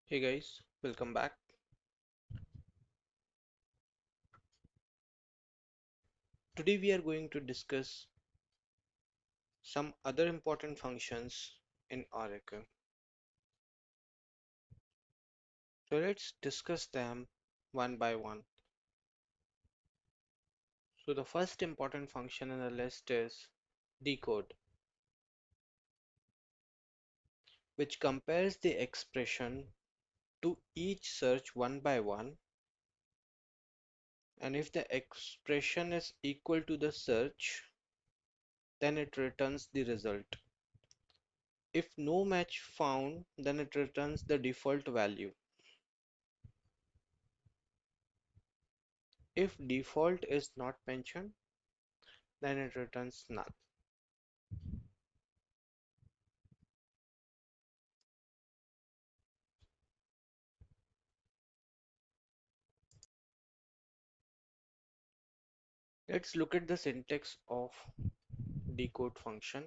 Hey guys, welcome back. Today we are going to discuss some other important functions in Oracle. So let's discuss them one by one. So the first important function in the list is decode, which compares the expression to each search one by one, and if the expression is equal to the search, then it returns the result. If no match found, then it returns the default value. If default is not mentioned, then it returns null. Let's look at the syntax of decode function.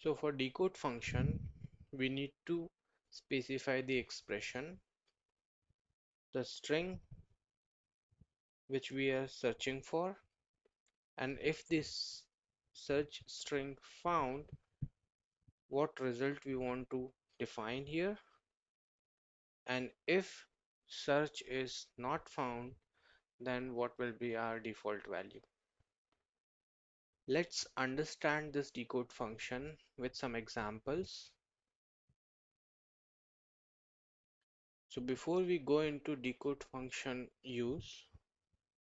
So for decode function, we need to specify the expression, the string which we are searching for, and if this search string found, what result we want to define here, and if search is not found, then what will be our default value. Let's understand this decode function with some examples. So before we go into decode function use,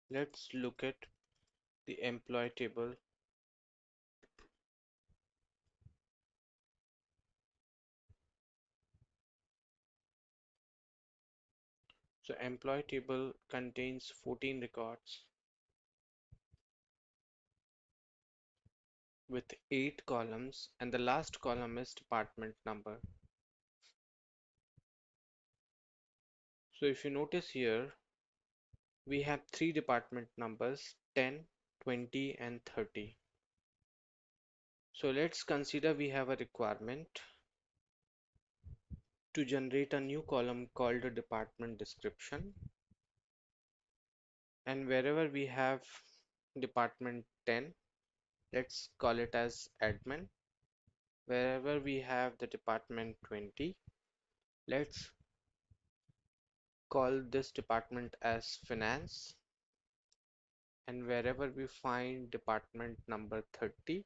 let's look at the employee table. So employee table contains 14 records with 8 columns, and the last column is department number. So if you notice here, we have 3 department numbers, 10, 20 and 30. So let's consider we have a requirement to generate a new column called a department description, and wherever we have department 10, let's call it as admin. Wherever we have the department 20, let's call this department as finance, and wherever we find department number 30,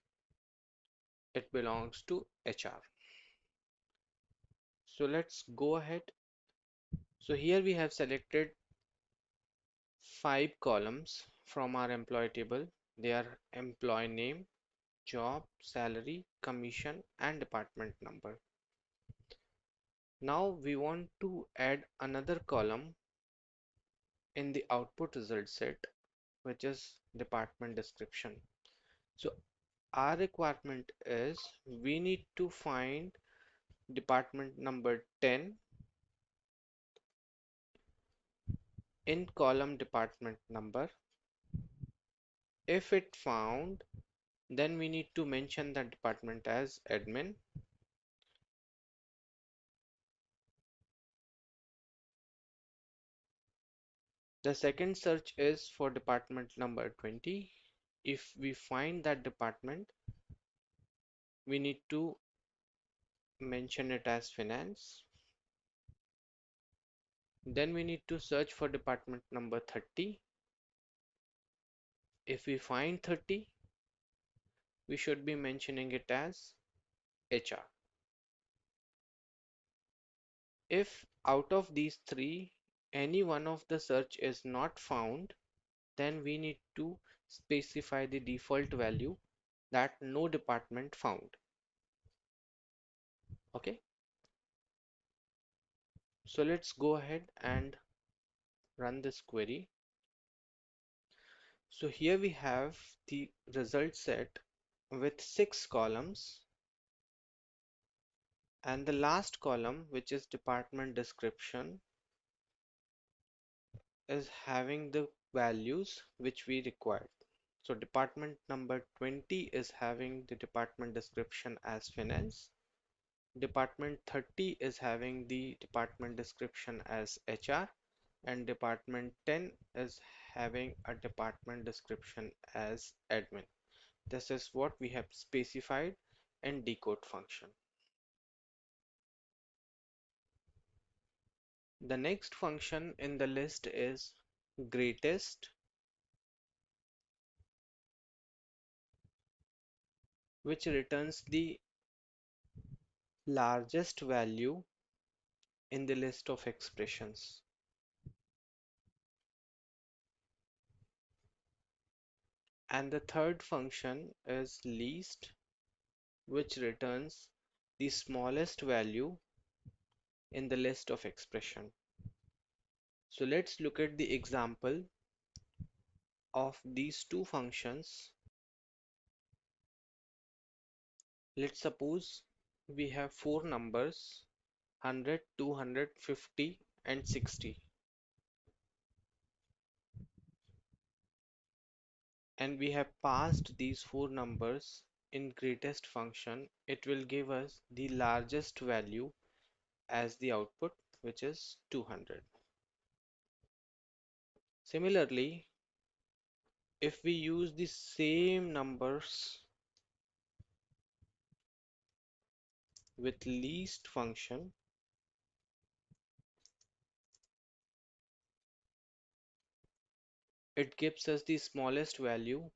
it belongs to HR. So let's go ahead. So here we have selected 5 columns from our employee table. They are employee name, job, salary, commission and department number. Now we want to add another column in the output result set, which is department description. So our requirement is we need to find department number 10 in column department number. If it found, then we need to mention that department as admin. The second search is for department number 20. If we find that department, we need to mention it as finance. Then we need to search for department number 30. If we find 30, we should be mentioning it as HR. If out of these three, any one of the search is not found, then we need to specify the default value that no department found. Okay, so let's go ahead and run this query. So here we have the result set with 6 columns, and the last column, which is department description, is having the values which we required. So department number 20 is having the department description as finance. Department 30 is having the department description as HR, and department 10 is having a department description as admin. This is what we have specified in decode function. The next function in the list is greatest, which returns the largest value in the list of expressions. And the third function is least, which returns the smallest value in the list of expression. So let's look at the example of these two functions. Let's suppose we have four numbers 100, 200, 50 and 60, and we have passed these four numbers in greatest function. It will give us the largest value as the output, which is 200. Similarly, if we use the same numbers with least function, it gives us the smallest value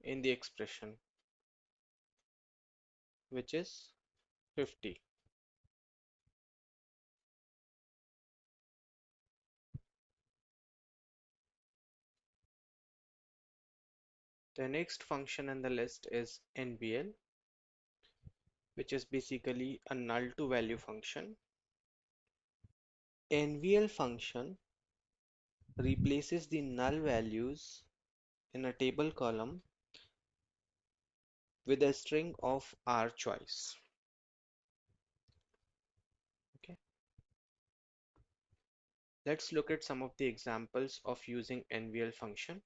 in the expression, which is 50. The next function in the list is NVL, which is basically a null to value function. NVL function replaces the null values in a table column with a string of our choice. Okay, let's look at some of the examples of using NVL function.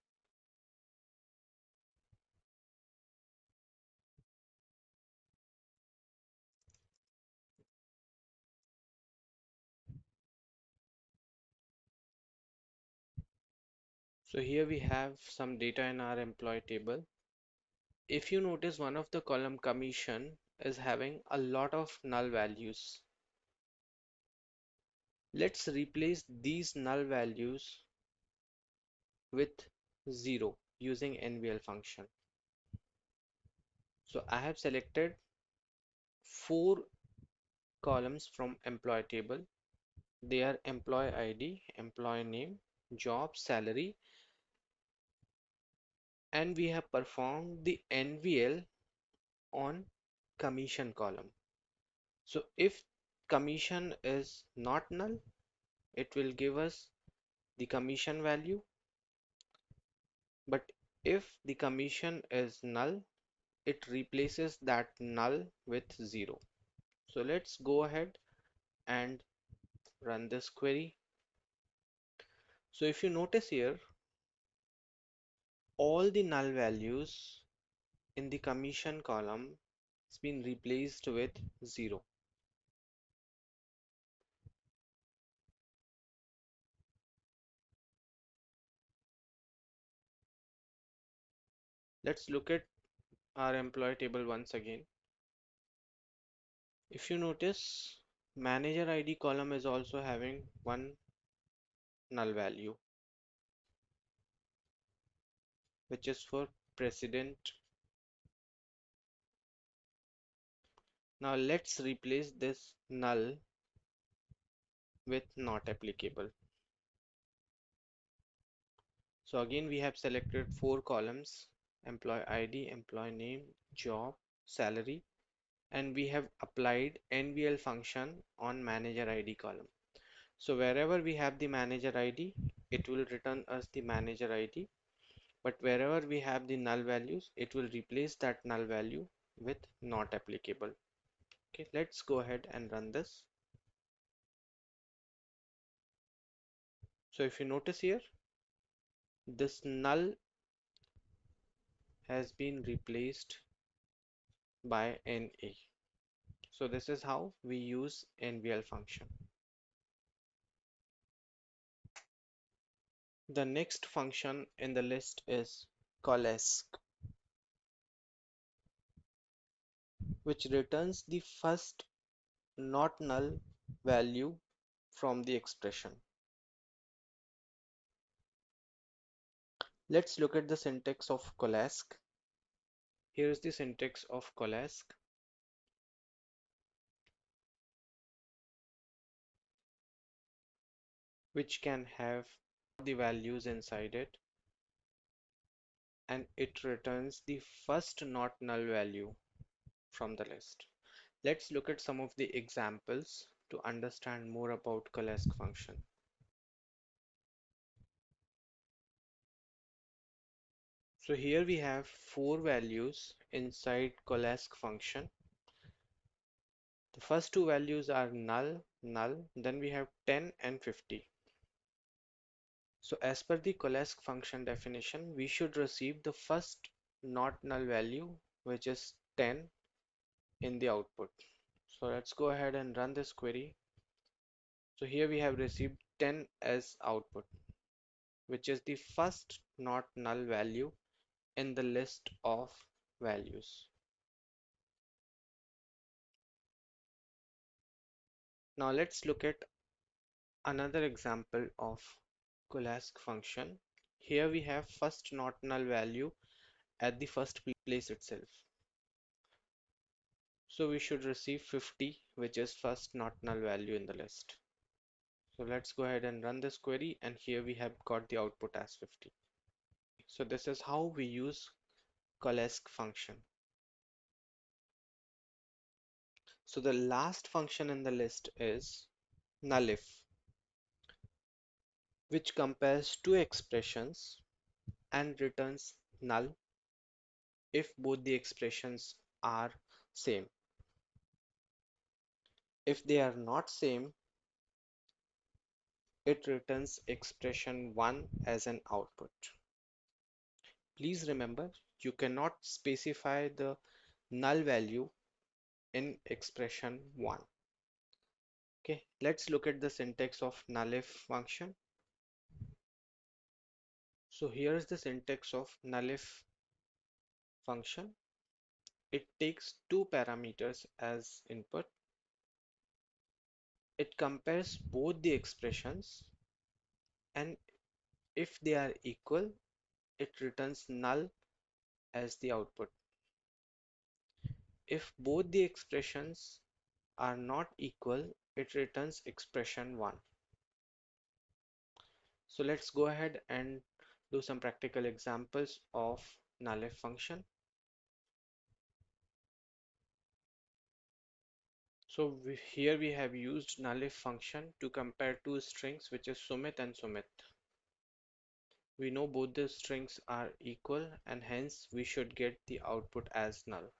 So here we have some data in our employee table. If you notice, one of the column commission is having a lot of null values. Let's replace these null values with 0 using NVL function. So I have selected four columns from employee table. They are employee ID, employee name, job, salary, and we have performed the NVL on commission column. So if commission is not null, it will give us the commission value, but if the commission is null, it replaces that null with 0. So let's go ahead and run this query. So if you notice here, all the null values in the commission column has been replaced with 0. Let's look at our employee table once again. If you notice, manager ID column is also having one null value, which is for president. Now let's replace this null with not applicable. So again, we have selected four columns: employee ID, employee name, job, salary, and we have applied NVL function on manager ID column. So wherever we have the manager ID, it will return us the manager ID, but wherever we have the null values, it will replace that null value with not applicable. Okay, let's go ahead and run this. So if you notice here, this null has been replaced by NA. So this is how we use NVL function. The next function in the list is COALESCE, which returns the first not null value from the expression. Let's look at the syntax of COALESCE. Here's the syntax of COALESCE. Which can have the values inside it, and it returns the first not null value from the list. Let's look at some of the examples to understand more about COALESCE function. So here we have 4 values inside COALESCE function. The first 2 values are null, null, then we have 10 and 50. So as per the COALESCE function definition, we should receive the first not null value, which is 10, in the output. So let's go ahead and run this query. So here we have received 10 as output, which is the first not null value in the list of values. Now let's look at another example of COALESCE function. Here we have first not null value at the first place itself. So we should receive 50, which is first not null value in the list. So let's go ahead and run this query, and here we have got the output as 50. So this is how we use COALESCE function. So the last function in the list is NULLIF, which compares two expressions and returns null if both the expressions are same. If they are not same, it returns expression 1 as an output. Please remember, you cannot specify the null value in expression 1. Okay, let's look at the syntax of NULLIF function. So here is the syntax of NULLIF function. It takes two parameters as input. It compares both the expressions, and if they are equal, it returns null as the output. If both the expressions are not equal, it returns expression 1. So let's go ahead and do some practical examples of NULLIF function. So here we have used NULLIF function to compare two strings, which is Sumit and Sumit. We know both the strings are equal, and hence we should get the output as null.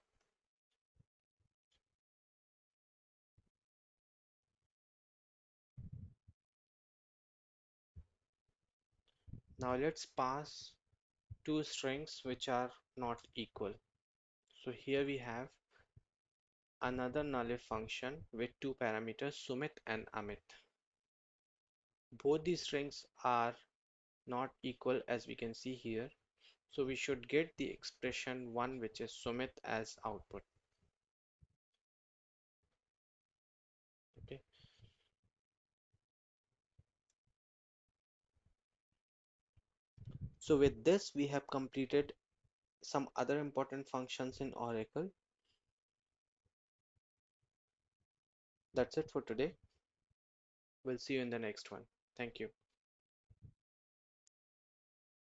Now let's pass two strings which are not equal. So here we have another NULLIF function with two parameters, Sumit and Amit. Both these strings are not equal, as we can see here. So we should get the expression 1, which is Sumit, as output. Okay. So with this, we have completed some other important functions in Oracle. That's it for today. We'll see you in the next one. Thank you.